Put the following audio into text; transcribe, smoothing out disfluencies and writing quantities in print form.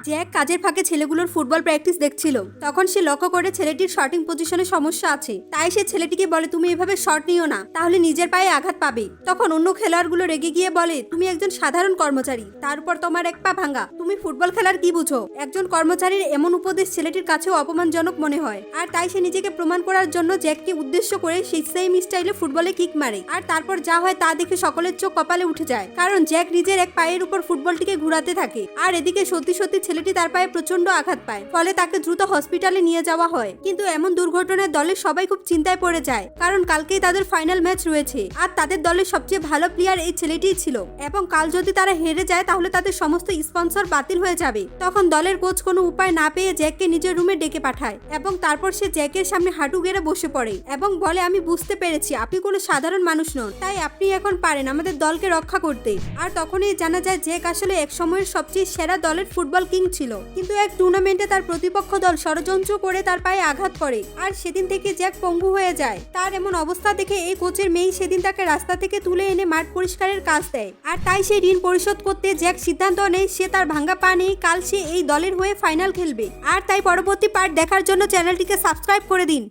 Jack কাজের ফাঁকে ছেলেগুলোর football practice দেখছিল। তখন সে লক্ষ্য করে ছেলেটির শটিং পজিশনে সমস্যা আছে। তাই সে ছেলেটিকে বলে, তুমি এভাবে শট নিও না, তাহলে নিজের পায়ে আঘাত পাবে। তখন অন্য খেলোয়াড়গুলো রেগে গিয়ে বলে, তুমি একজন সাধারণ কর্মচারী, তার উপর তোমার এক পা ভাঙা, তুমি ফুটবল খেলার কি বুঝো? একজন কর্মচারীর এমন উপদেশ ছেলেটির কাছেও অপমানজনক মনে হয়। আর তাই সে নিজেকে প্রমাণ করার জন্য জ্যাককে উদ্দেশ্য করে সেই সেম স্টাইলে ফুটবলে কিক মারে। আর তারপর যা হয় তা দেখে সকলের চোখ কপালে উঠে যায়, কারণ জ্যাক নিজের এক পায়ের উপর ফুটবলটিকে ঘুরাতে থাকে। আর এদিকে সত্যি সত্যি ছেলেটি তার পায়ে প্রচন্ড আঘাত পায়, ফলে তাকে দ্রুত হসপিটালে নিয়ে যাওয়া হয়। কিন্তু এমন দুর্ঘটনায় দলের সবাই খুব চিন্তায় পড়ে যায়, কারণ কালকেই তাদের ফাইনাল ম্যাচ রয়েছে। আর তাদের দলের সবচেয়ে ভালো প্লেয়ার এই ছেলেটিই ছিল, এবং কাল যদি তারা হেরে যায় তাহলে তাদের সমস্ত স্পন্সর বাতিল হয়ে যাবে। তখন দলের কোচ কোনো উপায় না পেয়ে জ্যাককে নিজের রুমে ডেকে পাঠায়, এবং তারপর সে জ্যাকের সামনে হাঁটু গেড়ে বসে পড়ে এবং বলে, আমি বুঝতে পেরেছি আপনি কোনো সাধারণ মানুষ নন, তাই আপনি এখন পারেন আমাদের দলকে রক্ষা করতে। আর তখনই জানা যায় জ্যাক আসলে এক সময়ের সবচেয়ে সেরা দলের ফুটবল কিং ছিল, কিন্তু এক টুর্নামেন্টে তার প্রতিপক্ষ দল ষড়যন্ত্র করে তার পায়ে আঘাত করে। আর সেদিন থেকে জ্যাক পঙ্গু হয়ে যায়। তার এমন অবস্থা দেখে এই কোচের মেয়ে সেদিন তাকে রাস্তা থেকে তুলে এনে মাঠ পরিষ্কারের কাজ দেয়। আর তাই সেই ঋণ পরিশোধ করতে জ্যাক সিদ্ধান্ত নেয় সে তার ভাঙ্গা পা নেই, কাল সে এই দলের হয়ে ফাইনাল খেলবে। আর তাই পরবর্তী পার্ট দেখার জন্য চ্যানেলটিকে সাবস্ক্রাইব করে দিন।